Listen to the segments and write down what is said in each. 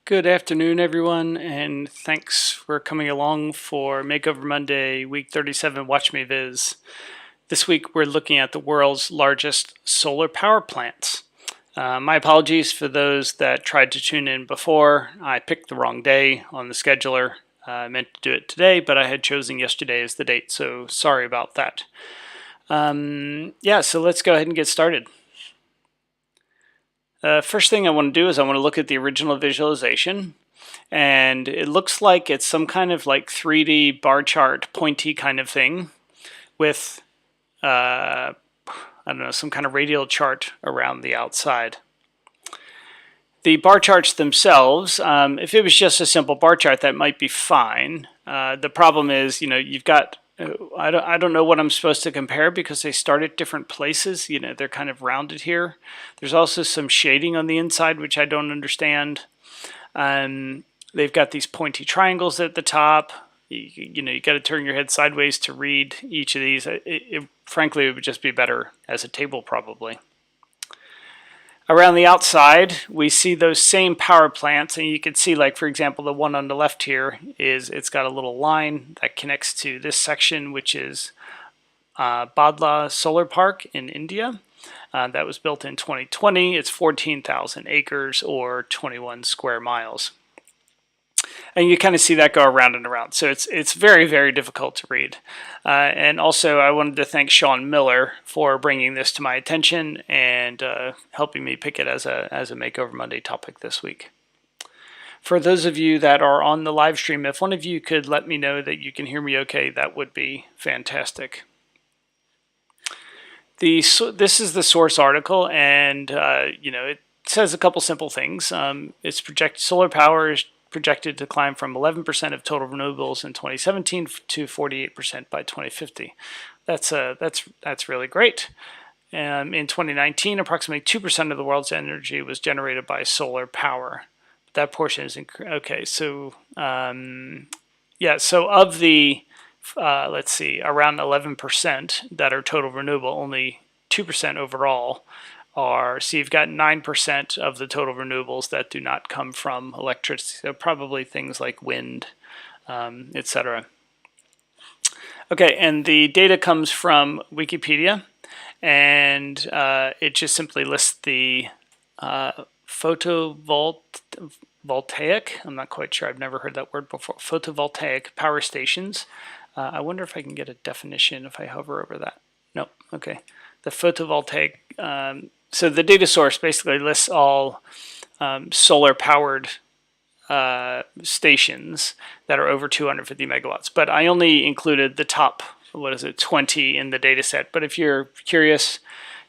Good afternoon, everyone, and thanks for coming along for Makeover Monday, week 37 Watch Me Viz. This week we're looking at the world's largest solar power plants. My apologies for those that tried to tune in before. I picked the wrong day on the scheduler. I meant to do it today, but I had chosen yesterday as the date, so sorry about that. So let's go ahead and get started. First thing I want to do is I want to look at the original visualization, and it looks like it's some kind of like 3D bar chart pointy kind of thing with I don't know, some kind of radial chart around the outside. The bar charts themselves, if it was just a simple bar chart, that might be fine. The problem is, you've got I don't know what I'm supposed to compare because they start at different places. They're kind of rounded here. There's also some shading on the inside, which I don't understand. They've got these pointy triangles at the top. You got to turn your head sideways to read each of these. Frankly, it would just be better as a table probably. Around the outside, we see those same power plants, and you can see, like, for example, the one on the left here it's got a little line that connects to this section, which is Badla Solar Park in India. That was built in 2020. It's 14,000 acres or 21 square miles. And you kind of see that go around and around. So it's very, very difficult to read. And also, I wanted to thank Sean Miller for bringing this to my attention and helping me pick it as a Makeover Monday topic this week. For those of you that are on the live stream, if one of you could let me know that you can hear me okay, that would be fantastic. This is the source article, and it says a couple simple things. It's projected solar power is projected to climb from 11% of total renewables in 2017 to 48% by 2050. That's really great. In 2019, approximately 2% of the world's energy was generated by solar power. That portion is okay. So so of the let's see, around 11% that are total renewable, only 2% overall are, so you've got 9% of the total renewables that do not come from electricity, so probably things like wind, etc. Okay, and the data comes from Wikipedia, and it just simply lists the photovoltaic, I'm not quite sure, I've never heard that word before, photovoltaic power stations. I wonder if I can get a definition if I hover over that. No, okay. The photovoltaic, so the data source basically lists all solar powered stations that are over 250 megawatts, but I only included the top, 20 in the data set. But if you're curious,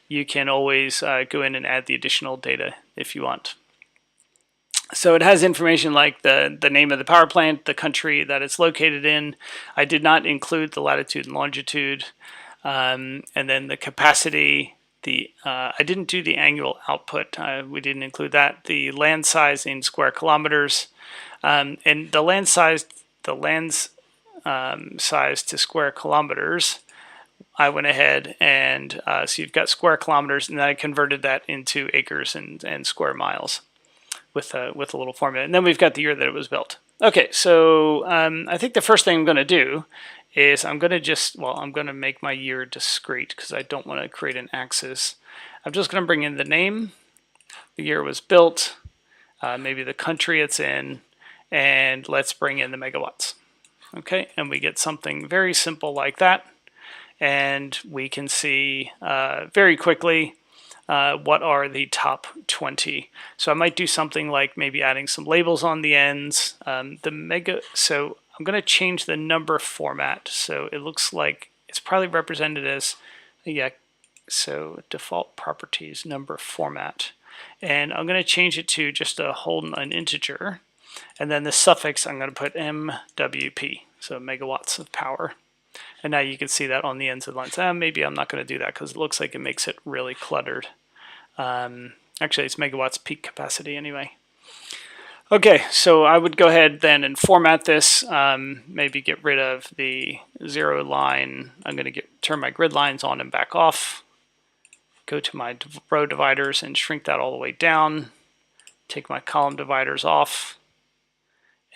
you can always go in and add the additional data if you want. So it has information like the name of the power plant, the country that it's located in. I did not include the latitude and longitude, and then the capacity. I didn't do the annual output. We didn't include that. The land size in square kilometers, and the land size to square kilometers. I went ahead and so you've got square kilometers, and then I converted that into acres and square miles with a little formula. And then we've got the year that it was built. Okay, so I think the first thing I'm going to do is I'm going to make my year discrete because I don't want to create an axis. I'm just going to bring in the name, the year it was built, maybe the country it's in, and let's bring in the megawatts. Okay, and we get something very simple like that. And we can see very quickly what are the top 20. So I might do something like maybe adding some labels on the ends. So I'm going to change the number format. So it looks like it's probably represented as, so default properties, number format. And I'm going to change it to just an integer. And then the suffix, I'm going to put MWP, so megawatts of power. And now you can see that on the ends of the lines. Maybe I'm not going to do that because it looks like it makes it really cluttered. Actually, it's megawatts peak capacity anyway. Okay, so I would go ahead then and format this. Maybe get rid of the zero line. I'm going to turn my grid lines on and back off. Go to my row dividers and shrink that all the way down. Take my column dividers off.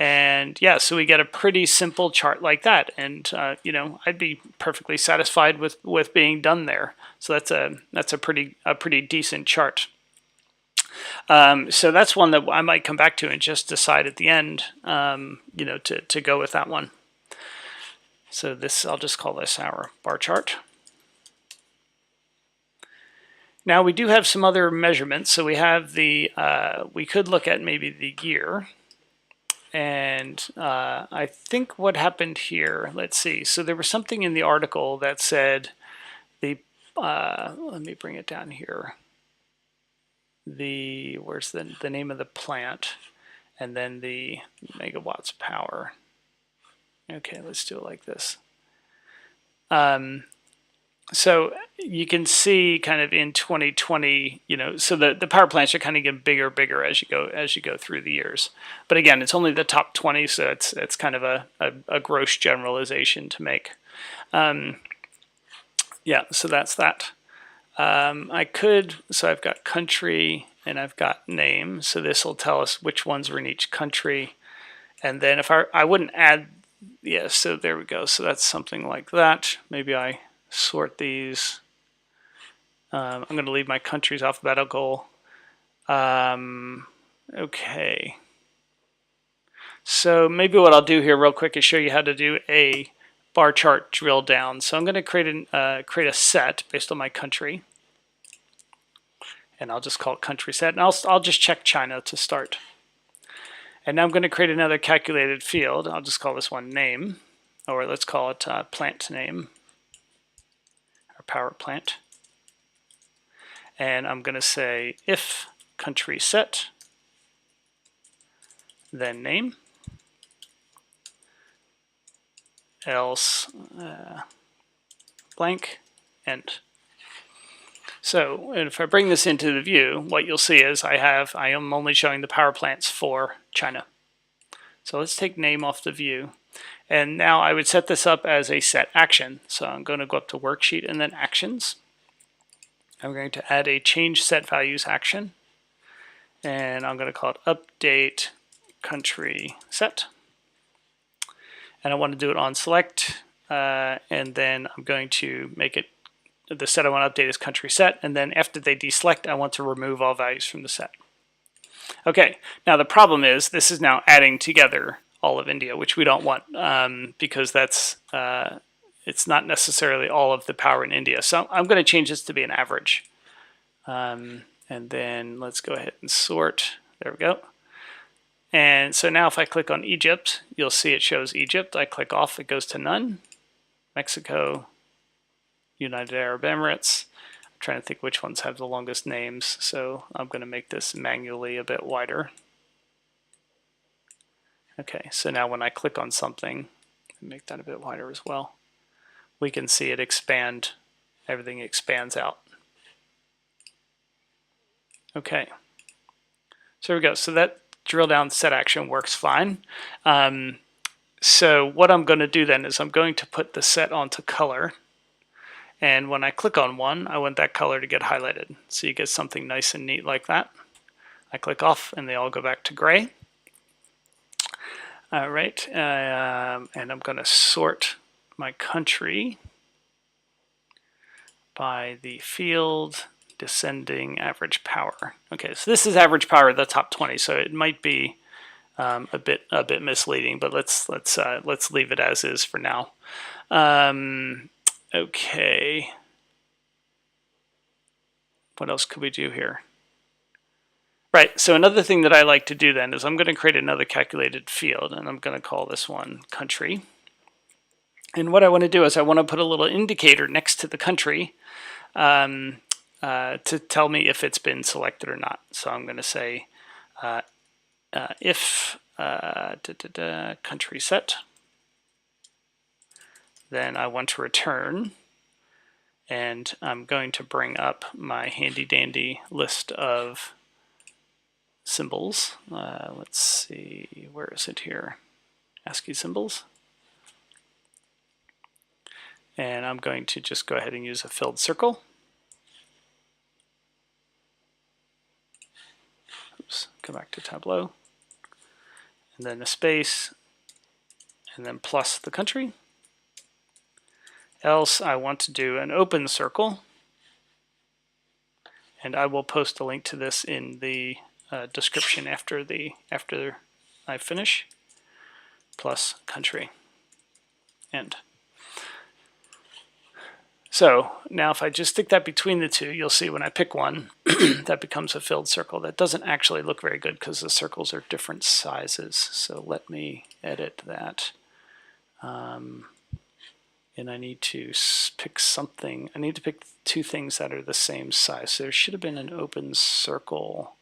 And yeah, so we get a pretty simple chart like that. And you know, I'd be perfectly satisfied with being done there. So that's a pretty decent chart. So that's one that I might come back to and just decide at the end, you know, to go with that one. So this, I'll just call this our bar chart. Now we do have some other measurements. So we have the, we could look at maybe the year. And I think what happened here, let's see. So there was something in the article that said the, let me bring it down here. The, where's the name of the plant? And then the megawatts power. Okay, let's do it like this. So you can see kind of in 2020, you know, so the power plants are kind of getting bigger as you go through the years. But again, it's only the top 20, so it's kind of a gross generalization to make. Yeah, so that's that. I could, so I've got country and I've got name. So this will tell us which ones are in each country. And then if I wouldn't add, yeah, so there we go. So that's something like that. Maybe I sort these. I'm going to leave my countries alphabetical. Okay. So maybe what I'll do here real quick is show you how to do a bar chart drill down. So I'm going to create a set based on my country. And I'll just call it country set. And I'll just check China to start. And now I'm going to create another calculated field. I'll just call this one name. Or let's call it plant name. Our power plant. And I'm going to say if country set, then name, else blank, end. So if I bring this into the view, what you'll see is I am only showing the power plants for China. So let's take name off the view. And now I would set this up as a set action. So I'm going to go up to worksheet and then actions. I'm going to add a change set values action. And I'm going to call it update country set. And I want to do it on select. And then I'm going to make it, the set I want to update is country set. And then after they deselect, I want to remove all values from the set. Okay, now the problem is this is now adding together all of India, which we don't want because that's it's not necessarily all of the power in India. So I'm going to change this to be an average. And then let's go ahead and sort. There we go. And so now if I click on Egypt, you'll see it shows Egypt. I click off, it goes to none. Mexico, United Arab Emirates. I'm trying to think which ones have the longest names. So I'm going to make this manually a bit wider. Okay, so now when I click on something, make that a bit wider as well, we can see it expand, everything expands out. Okay, so here we go. So that drill down set action works fine. So what I'm going to do then is I'm going to put the set onto color. And when I click on one, I want that color to get highlighted. So you get something nice and neat like that. I click off and they all go back to gray. All right, and I'm going to sort my country by the field descending average power. Okay, so this is average power of the top 20, so it might be a bit misleading, but let's leave it as is for now. Okay, what else could we do here? Right, so another thing that I like to do then is I'm going to create another calculated field, and I'm going to call this one country. And what I want to do is I want to put a little indicator next to the country to tell me if it's been selected or not. So I'm going to say if country set, then I want to return, and I'm going to bring up my handy dandy list of symbols. Let's see, where is it here? ASCII symbols. And I'm going to just go ahead and use a filled circle. Oops, go back to Tableau. and then a space, and then plus the country. Else I want to do an open circle, and I will post a link to this in the description after I finish. Plus country. End. So now if I just stick that between the two, you'll see when I pick one, that becomes a filled circle. That doesn't actually look very good because the circles are different sizes. So let me edit that. And I need to pick something. I need to pick two things that are the same size. So there should have been an open circle.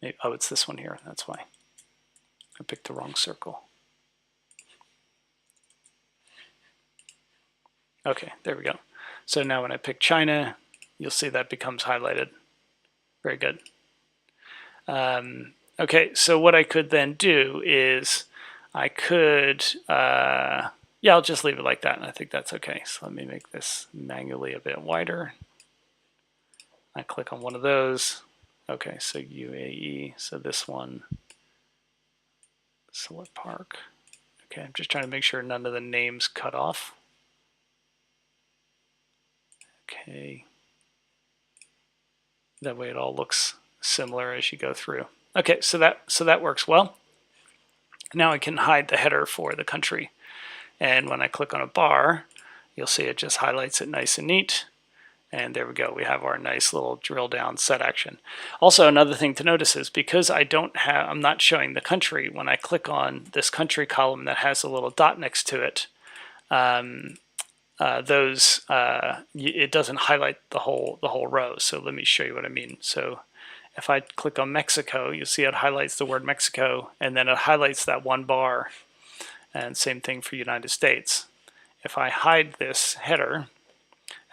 Maybe, oh, it's this one here. That's why. I picked the wrong circle. Okay, there we go. So now when I pick China, you'll see that becomes highlighted. Very good. Okay, so what I could then do is I could, yeah, I'll just leave it like that, and I think that's okay. So let me make this manually a bit wider. I click on one of those. Okay, so UAE, so this one, Select Park. Okay, I'm just trying to make sure none of the names cut off. Okay. That way it all looks similar as you go through. Okay, so that works well. Now I can hide the header for the country. And when I click on a bar, you'll see it just highlights it nice and neat. And there we go. We have our nice little drill down set action. Also, another thing to notice is because I'm not showing the country, when I click on this country column that has a little dot next to it, it doesn't highlight the whole row. So let me show you what I mean. So if I click on Mexico, you'll see it highlights the word Mexico, and then it highlights that one bar. And same thing for United States. If I hide this header,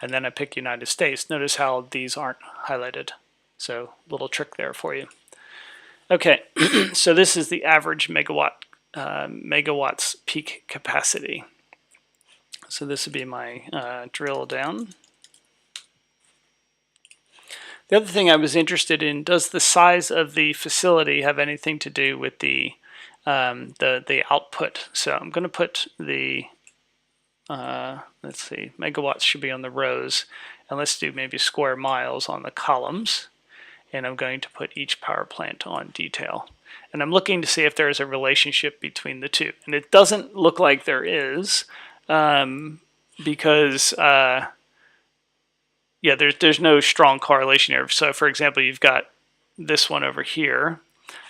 and then I pick United States, notice how these aren't highlighted. So little trick there for you. Okay, so this is the average megawatts peak capacity. So this would be my drill down. The other thing I was interested in, does the size of the facility have anything to do with the output? So I'm going to put the, let's see, megawatts should be on the rows, and let's do maybe square miles on the columns. And I'm going to put each power plant on detail. And I'm looking to see if there's a relationship between the two. And it doesn't look like there is, because yeah, there's no strong correlation here. So for example, you've got this one over here.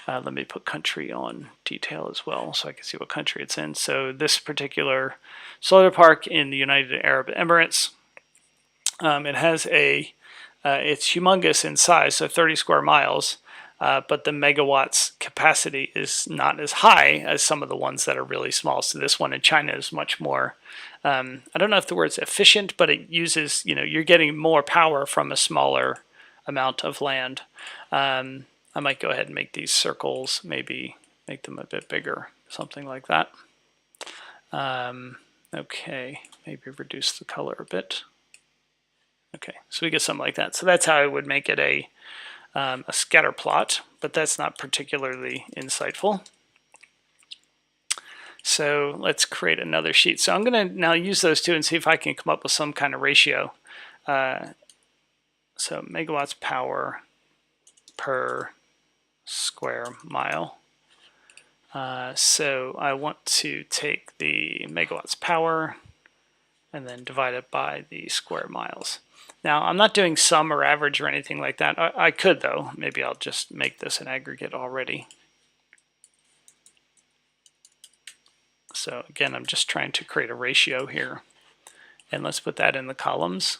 Let me put country on detail as well so I can see what country it's in. So this particular solar park in the United Arab Emirates, it has it's humongous in size, so 30 square miles, but the megawatts capacity is not as high as some of the ones that are really small. So this one in China is much more, I don't know if the word's efficient, but it uses, you're getting more power from a smaller amount of land. I might go ahead and make these circles, maybe make them a bit bigger, something like that. Okay, maybe reduce the color a bit. Okay, so we get something like that. So that's how I would make it a scatter plot, but that's not particularly insightful. So let's create another sheet. So I'm going to now use those two and see if I can come up with some kind of ratio. So megawatts power per square mile. So I want to take the megawatts power and then divide it by the square miles. Now, I'm not doing sum or average or anything like that. I could, though. Maybe I'll just make this an aggregate already. So again, I'm just trying to create a ratio here. And let's put that in the columns.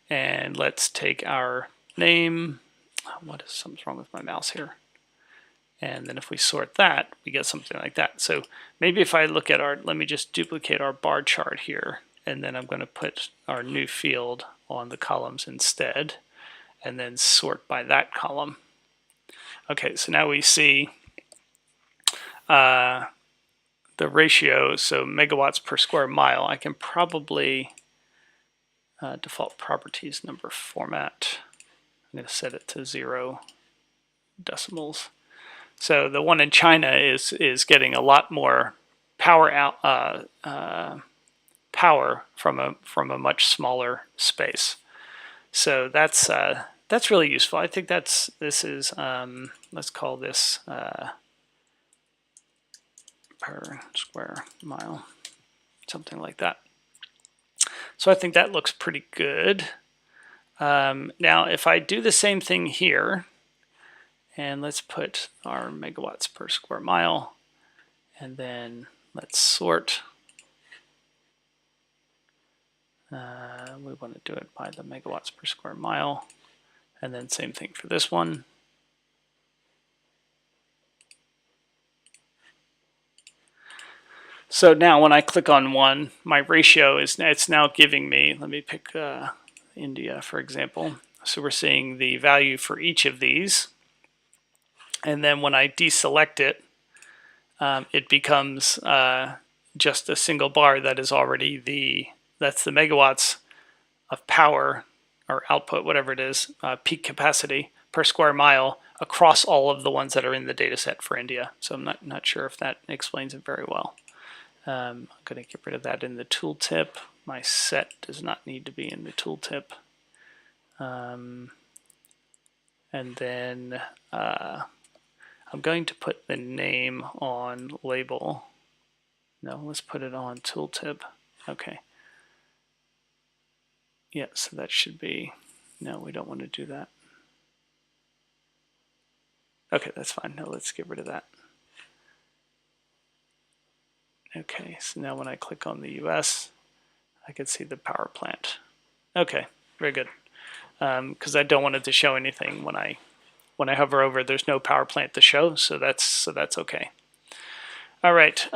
And let's take our name. Something's wrong with my mouse here. And then if we sort that, we get something like that. So maybe if I look at let me just duplicate our bar chart here. And then I'm going to put our new field on the columns instead, and then sort by that column. Okay, so now we see the ratio, so megawatts per square mile. I can probably default properties number format. I'm going to set it to 0 decimals. So the one in China is getting a lot more power out power from a much smaller space. So that's really useful. I think this is let's call this per square mile, something like that. So I think that looks pretty good. Now, if I do the same thing here, and let's put our megawatts per square mile, and then let's sort. We want to do it by the megawatts per square mile, and then same thing for this one. So now when I click on one, my ratio it's now giving me, let me pick India for example. So we're seeing the value for each of these. And then when I deselect it, it becomes just a single bar that is already that's the megawatts of power or output, whatever it is, peak capacity per square mile across all of the ones that are in the data set for India. So I'm not sure if that explains it very well. I'm going to get rid of that in the tooltip. My set does not need to be in the tooltip. And then I'm going to put the name on label. No, let's put it on tooltip. Okay. Yeah, so that should be, no, we don't want to do that. Okay, that's fine. No, let's get rid of that. Okay, so now when I click on the US, I can see the power plant. Okay, very good. Because I don't want it to show anything when I hover over. There's no power plant to show, so that's okay. All right.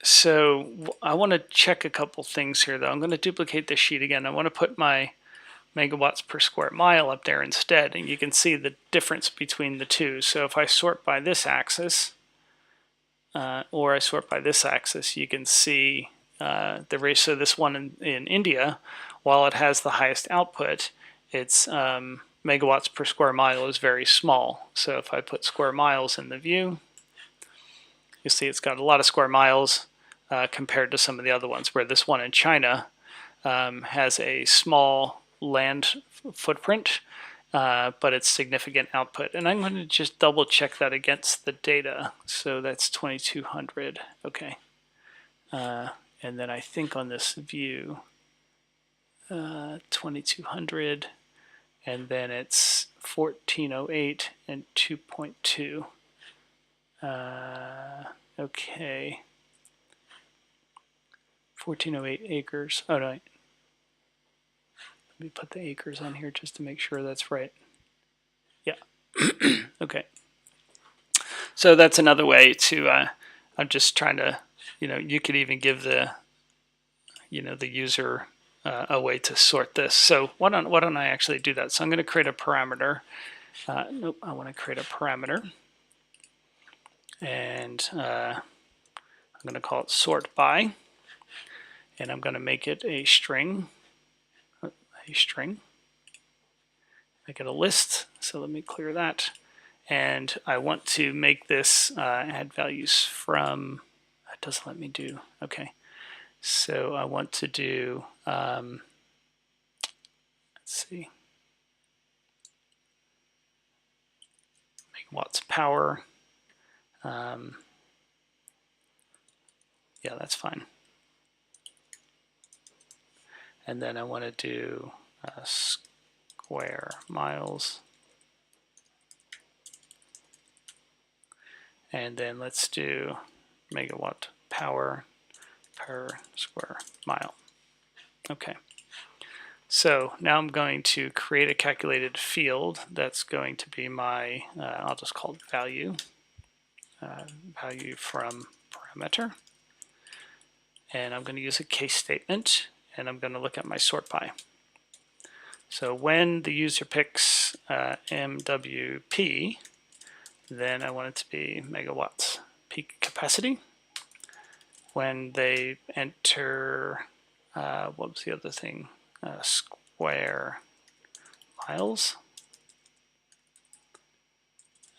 So I want to check a couple things here, though. I'm going to duplicate this sheet again. I want to put my megawatts per square mile up there instead, and you can see the difference between the two. So if I sort by this axis, or I sort by this axis, you can see the ratio. This one in India, while it has the highest output, its megawatts per square mile is very small. So if I put square miles in the view, you see it's got a lot of square miles compared to some of the other ones, where this one in China has a small land footprint, but it's significant output. And I'm going to just double check that against the data. So that's 2200. Okay. And then I think on this view, 2200, and then it's 1408 and 2.2. Okay. 1408 acres. Oh, no. Let me put the acres on here just to make sure that's right. Yeah. Okay. So that's another way to, I'm just trying to, you could even give the, the user a way to sort this. So why don't I actually do that? So I'm going to create a parameter. Nope, I want to create a parameter. And I'm going to call it sort by. And I'm going to make it a string. Make it a list. So let me clear that. And I want to make this add values from, that doesn't let me do, okay. So I want to do, let's see, megawatts power. Yeah, that's fine. And then I want to do square miles. And then let's do megawatt power per square mile. Okay. So now I'm going to create a calculated field that's going to be my, I'll just call it value, value from parameter. And I'm going to use a case statement, and I'm going to look at my sort by. So when the user picks MWP, then I want it to be megawatts peak capacity. When they enter, what was the other thing? Square miles.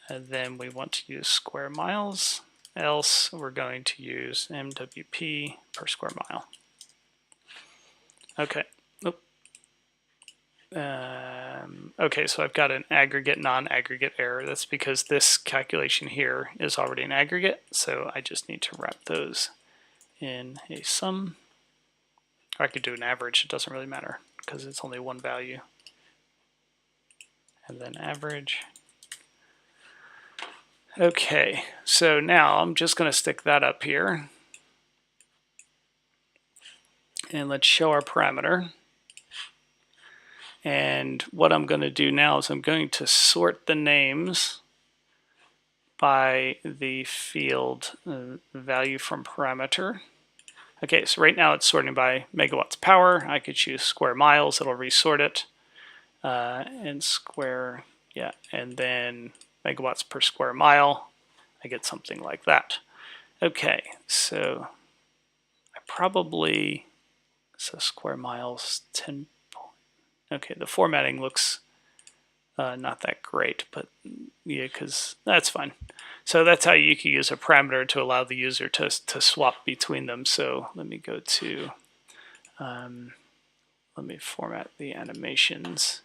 And then we want to use square miles, else we're going to use MWP per square mile. Okay. Okay, so I've got an aggregate, non-aggregate error. That's because this calculation here is already an aggregate, so I just need to wrap those in a sum. Or I could do an average, it doesn't really matter because it's only one value. And then average. Okay, so now I'm just going to stick that up here. And let's show our parameter. And what I'm going to do now is I'm going to sort the names by the field value from parameter. Okay, so right now it's sorting by megawatts power. I could choose square miles, it'll resort it. And square, yeah, and then megawatts per square mile, I get something like that. Okay, so I probably, so square miles, 10. Okay, the formatting looks not that great, but yeah, because that's fine. So that's how you can use a parameter to allow the user to swap between them. So let me go to, let me format the animations.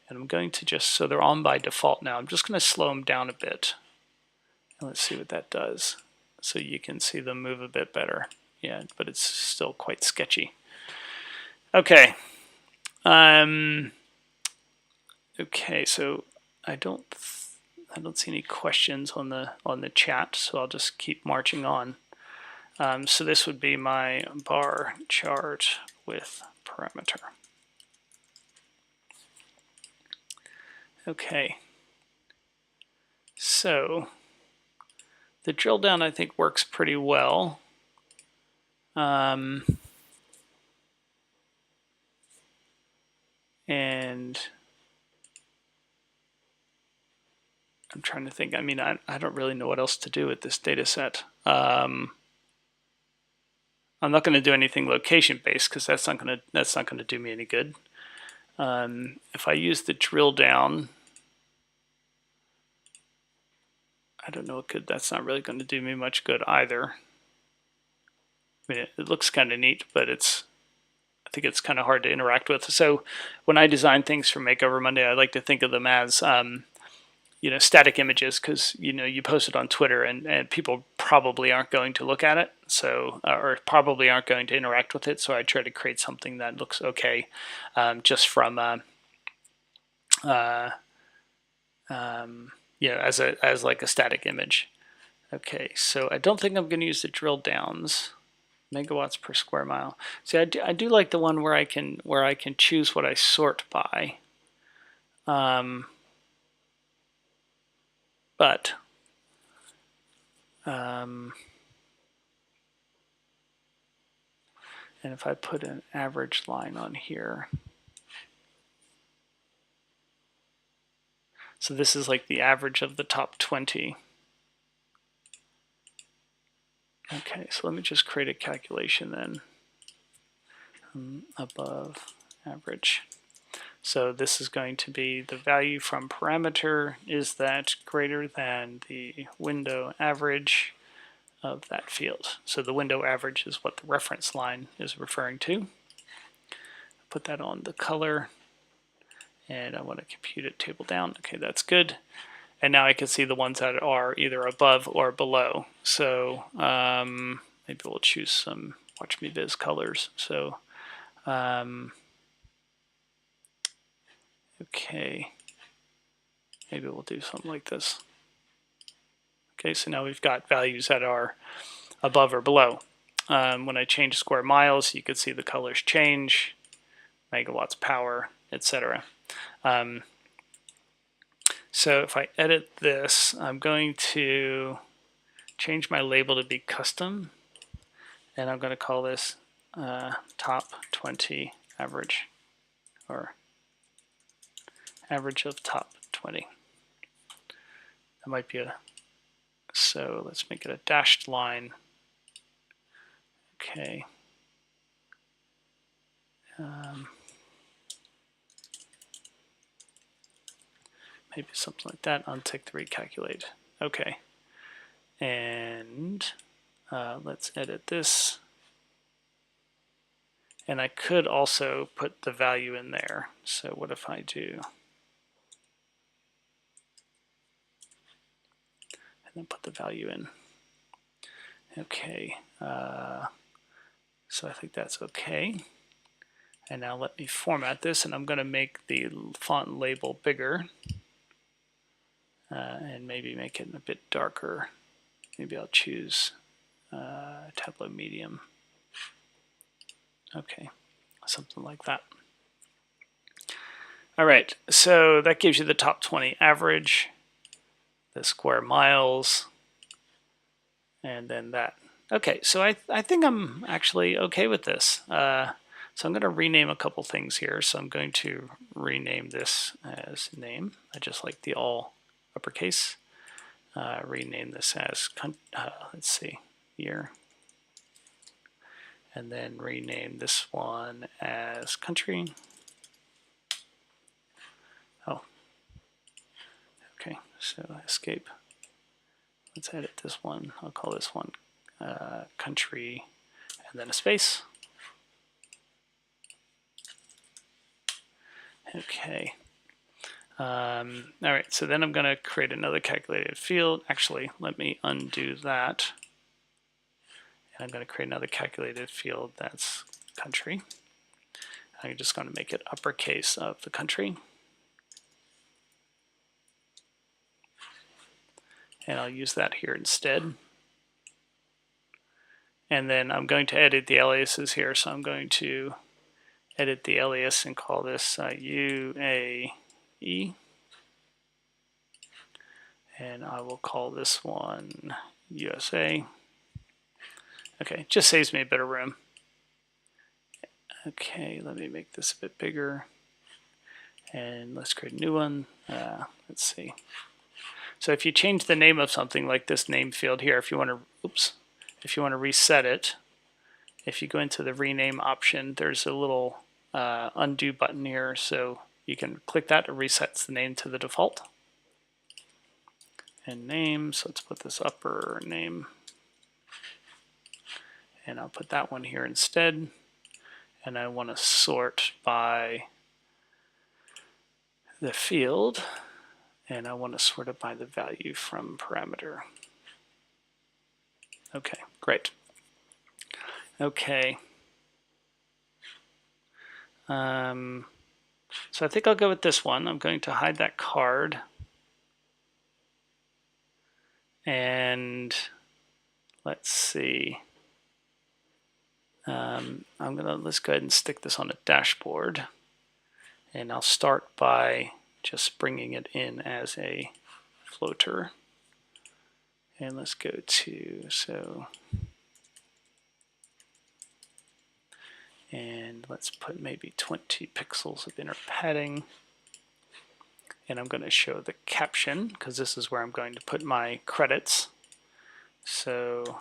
And I'm going to just, so they're on by default now. I'm just going to slow them down a bit. And let's see what that does. So you can see them move a bit better. Yeah, but it's still quite sketchy. Okay. Okay, so I don't see any questions on the chat, so I'll just keep marching on. So this would be my bar chart with parameter. Okay. So the drill down I think works pretty well. And I'm trying to think. I mean, I don't really know what else to do with this data set. I'm not going to do anything location based because that's not going to do me any good. If I use the drill down, I don't know. That's not really going to do me much good either. I mean, it looks kind of neat, but I think it's kind of hard to interact with. So when I design things for Makeover Monday, I like to think of them as static images, because you post it on Twitter and people probably aren't going to look at it, so or probably aren't going to interact with it. So I try to create something that looks okay, just from as like a static image. Okay, so I don't think I'm going to use the drill downs. Megawatts per square mile. See, I do like the one where I can choose what I sort by. But and if I put an average line on here, so this is like the average of the top 20. Okay, so let me just create a calculation then. Above average. So this is going to be the value from parameter, is that greater than the window average of that field. So the window average is what the reference line is referring to. Put that on the color, and I want to compute it table down. Okay, that's good. And now I can see the ones that are either above or below. So maybe we'll choose some Watch Me Viz colors. So okay, maybe we'll do something like this. Okay, so now we've got values that are above or below. When I change square miles, you could see the colors change, megawatts power, etc. So if I edit this, I'm going to change my label to be custom, and I'm going to call this top 20 average, or average of top 20. That might be so let's make it a dashed line. Okay. maybe something like that. Untick the recalculate. Okay. And let's edit this. And I could also put the value in there. So what if I do, and then put the value in. Okay, so I think that's okay. And now let me format this, and I'm going to make the font label bigger. And maybe make it a bit darker. Maybe I'll choose Tableau Medium. Okay, something like that. All right, so that gives you the top 20 average, the square miles, and then that. Okay, so I think I'm actually okay with this. So I'm going to rename a couple things here. So I'm going to rename this as name. I just like the all uppercase. Rename this as, let's see, year. And then rename this one as country. Oh, okay, so escape. Let's edit this one. I'll call this one country and then a space. Okay. All right, so then I'm going to create another calculated field. Actually, let me undo that. And I'm going to create another calculated field that's country. I'm just going to make it uppercase of the country. And I'll use that here instead. And then I'm going to edit the aliases here. So I'm going to edit the alias and call this UAE. And I will call this one USA. Okay, just saves me a bit of room. Okay, let me make this a bit bigger. And let's create a new one. Let's see. So if you change the name of something like this name field here, if you want to reset it, if you go into the rename option, there's a little undo button here. So you can click that. It resets the name to the default. And name, so let's put this upper name. And I'll put that one here instead. And I want to sort by the field. And I want to sort it by the value from parameter. Okay, great. Okay. So I think I'll go with this one. I'm going to hide that card. And let's see. Let's go ahead and stick this on a dashboard. And I'll start by just bringing it in as a floater. And let's go to, and let's put maybe 20 pixels of inner padding. And I'm going to show the caption because this is where I'm going to put my credits. So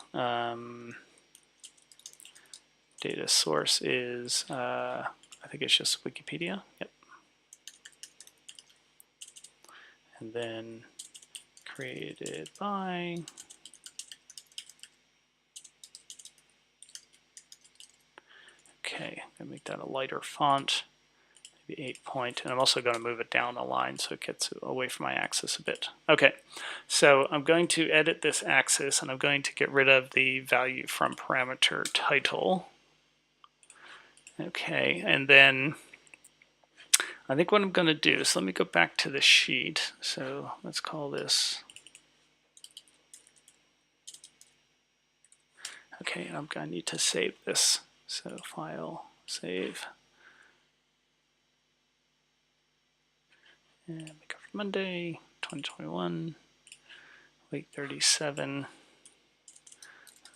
data source is, I think it's just Wikipedia. Yep. And then created by. Okay, I'm going to make that a lighter font, maybe 8 point, and I'm also going to move it down a line so it gets away from my axis a bit. Okay, so I'm going to edit this axis and I'm going to get rid of the value from parameter title. Okay, and then I think what I'm going to do is let me go back to the sheet. So let's call this. Okay, and I'm going to need to save this. So file, save. And Makeover Monday, 2021, week 37.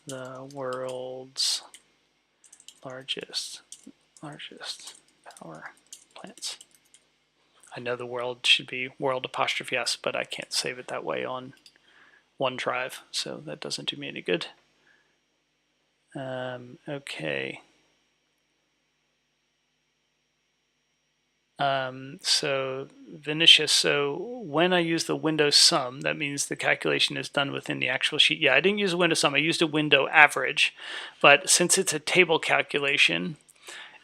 The world's largest power plants. I know the world should be world apostrophe s, but I can't save it that way on OneDrive, so that doesn't do me any good. Okay. So Vinicius, so when I use the window sum, that means the calculation is done within the actual sheet. Yeah, I didn't use a window sum, I used a window average, but since it's a table calculation,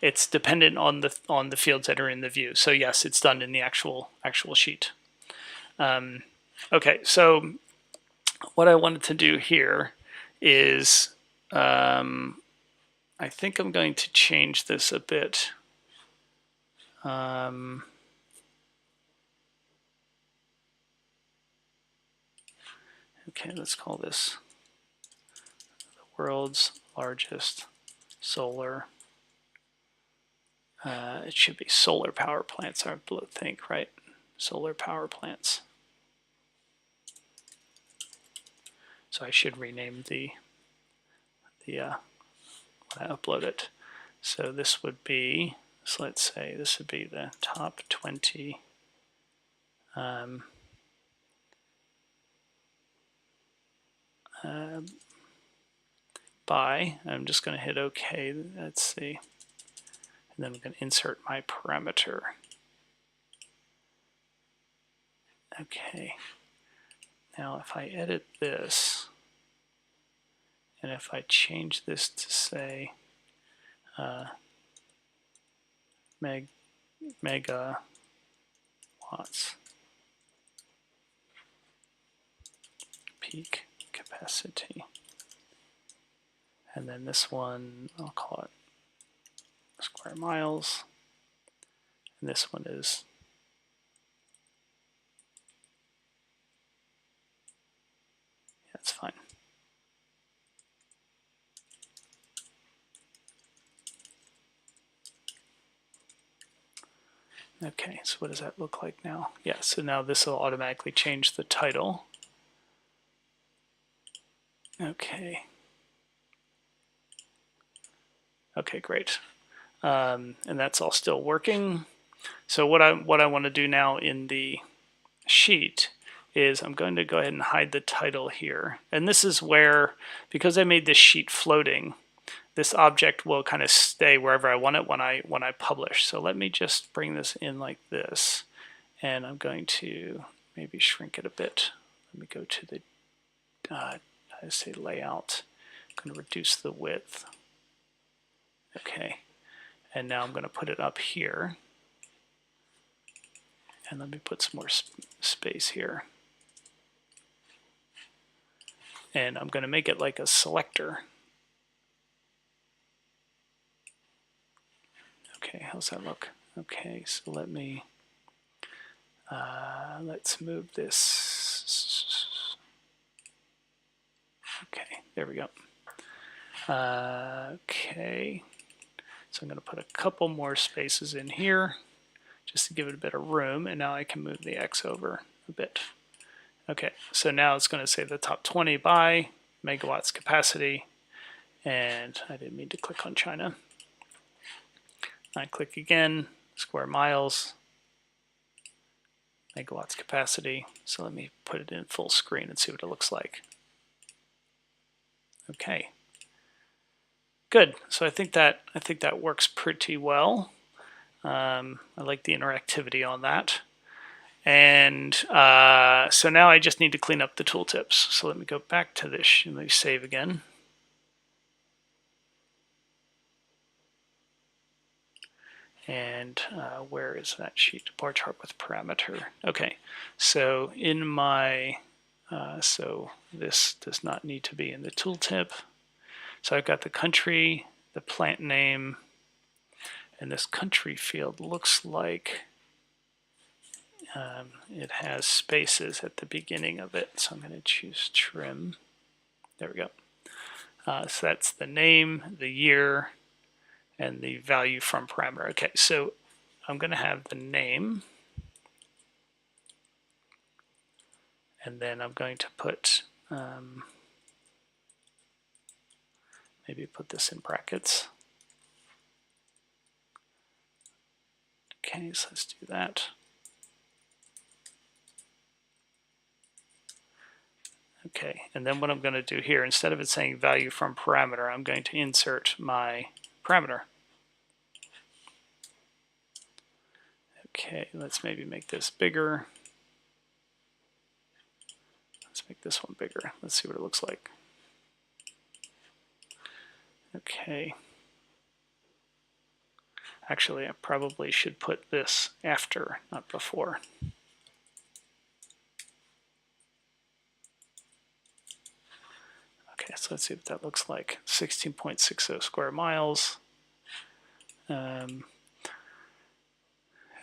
it's dependent on the fields that are in the view. So yes, it's done in the actual sheet. Okay, so what I wanted to do here is, I think I'm going to change this a bit. Okay, let's call this the world's largest solar. It should be solar power plants, I think, right? Solar power plants. So I should rename the when I upload it. So this would be, so let's say this would be the top 20 by, I'm just going to hit OK, let's see, and then I'm going to insert my parameter. Okay, now if I edit this, and if I change this to say megawatts, peak capacity, and then this one, I'll call it square miles, and this one is that's fine. Okay, so what does that look like now? Yeah, so now this will automatically change the title. Okay. Okay, great. And that's all still working. So what I want to do now in the sheet is I'm going to go ahead and hide the title here. And this is where, because I made this sheet floating, this object will kind of stay wherever I want it when I publish. So let me just bring this in like this, and I'm going to maybe shrink it a bit. Let me go to the I say layout. I'm going to reduce the width. Okay, and now I'm going to put it up here, and let me put some more space here. And I'm going to make it like a selector. Okay, how's that look? Okay, so let me, let's move this. Okay, there we go. Okay, so I'm going to put a couple more spaces in here just to give it a bit of room, and now I can move the X over a bit. Okay, so now it's going to say the top 20 by megawatts capacity, and I didn't mean to click on China. I click again, square miles, megawatts capacity. So let me put it in full screen and see what it looks like. Okay, good. So I think that works pretty well. I like the interactivity on that. And so now I just need to clean up the tooltips. So let me go back to this. Let me save again. And where is that sheet? Bar chart with parameter. Okay, so in my, so this does not need to be in the tooltip. So I've got the country, the plant name, and this country field looks like it has spaces at the beginning of it. So I'm going to choose trim. There we go. So that's the name, the year, and the value from parameter. Okay, so I'm going to have the name, and then I'm going to put, maybe put this in brackets. Okay, so let's do that. Okay, and then what I'm going to do here, instead of it saying value from parameter, I'm going to insert my parameter. Okay, let's maybe make this bigger. Let's make this one bigger. Let's see what it looks like. Okay. Actually, I probably should put this after, not before. Okay, so let's see what that looks like. 16.60 square miles.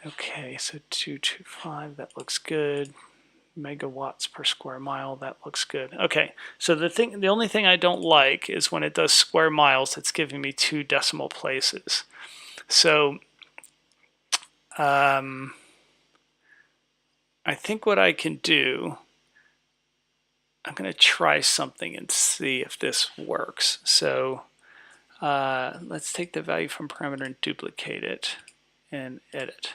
Okay, so 225, that looks good. Megawatts per square mile, that looks good. Okay, so the only thing I don't like is when it does square miles, it's giving me 2 decimal places. So I think what I can do, I'm going to try something and see if this works. So let's take the value from parameter and duplicate it and edit.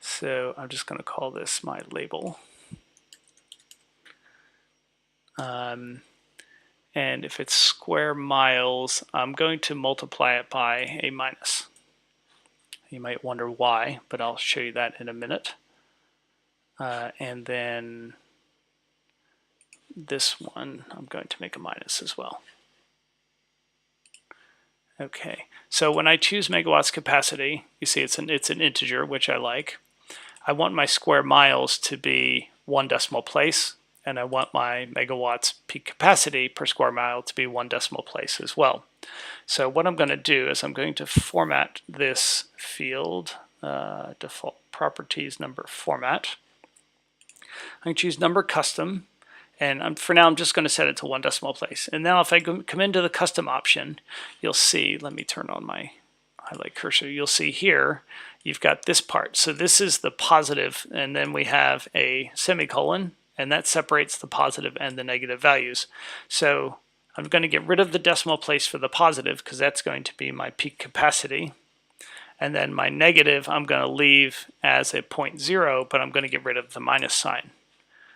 So I'm just going to call this my label. And if it's square miles, I'm going to multiply it by a minus. You might wonder why, but I'll show you that in a minute. And then this one, I'm going to make a minus as well. Okay, so when I choose megawatts capacity, you see it's an integer, which I like. I want my square miles to be 1 decimal place, and I want my megawatts peak capacity per square mile to be 1 decimal place as well. So what I'm going to do is I'm going to format this field, default properties number format. I'm going to choose number custom, and for now I'm just going to set it to 1 decimal place. And now if I come into the custom option, you'll see, let me turn on my highlight cursor, you'll see here you've got this part. So this is the positive, and then we have a semicolon, and that separates the positive and the negative values. So I'm going to get rid of the decimal place for the positive because that's going to be my peak capacity. And then my negative I'm going to leave as a 0.0, but I'm going to get rid of the minus sign.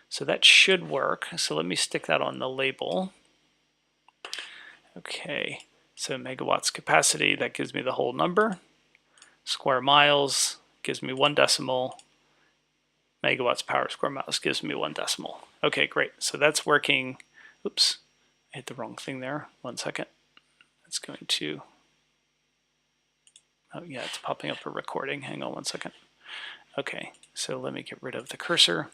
So that should work. So let me stick that on the label. Okay, so megawatts capacity, that gives me the whole number. Square miles gives me 1 decimal. Megawatts power square miles gives me 1 decimal. Okay, great. So that's working. Oops, I hit the wrong thing there. 1 second. It's going to, oh yeah, it's popping up a recording. Hang on 1 second. Okay, so let me get rid of the cursor.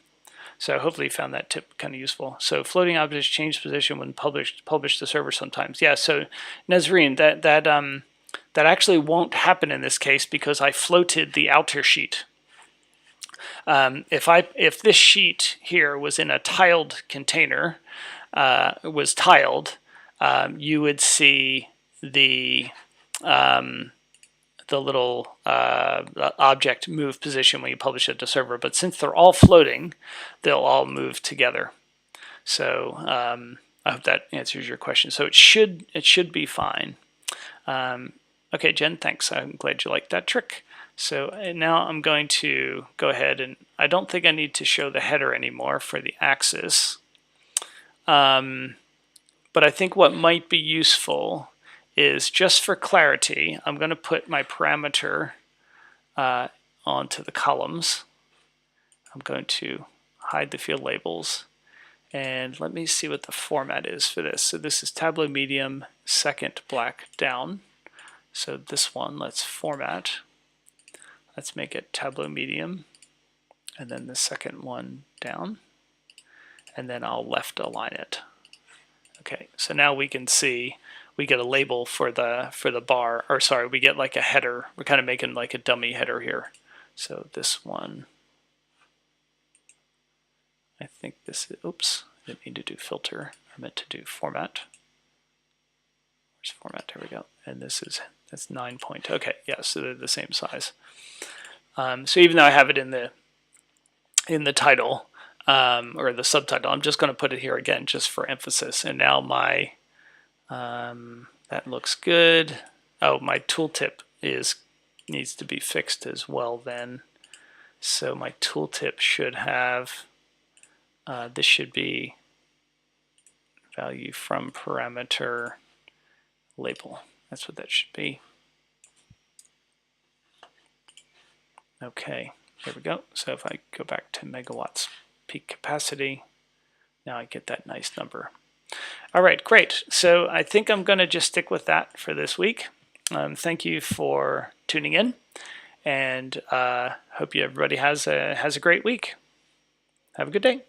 So hopefully you found that tip kind of useful. So floating objects change position when published to server sometimes. Yeah, so Nazreen, that actually won't happen in this case because I floated the outer sheet. If this sheet here was in a tiled container, was tiled, you would see the little object move position when you publish it to server. But since they're all floating, they'll all move together. So I hope that answers your question. So it should be fine. Okay, Jen, thanks. I'm glad you liked that trick. So now I'm going to go ahead, and I don't think I need to show the header anymore for the axis. But I think what might be useful is, just for clarity, I'm going to put my parameter onto the columns. I'm going to hide the field labels, and let me see what the format is for this. So this is Tableau medium, second black down. So this one, let's format. Let's make it Tableau medium, and then the second one down, and then I'll left align it. Okay, so now we can see we get a label for the bar, or sorry, we get like a header. We're kind of making like a dummy header here. So this one, I think this is, oops, I didn't mean to do filter. I meant to do format. Where's format? There we go. And that's 9 point. Okay, yeah, so they're the same size. So even though I have it in the title or the subtitle, I'm just going to put it here again just for emphasis. And now my that looks good. Oh, my tooltip needs to be fixed as well then. So my tooltip should have this should be value from parameter label. That's what that should be. Okay, There we go. So if I go back to megawatts peak capacity, now I get that nice number. All right, great. So I think I'm going to just stick with that for this week. Thank you for tuning in, and hope everybody has a great week. Have a good day.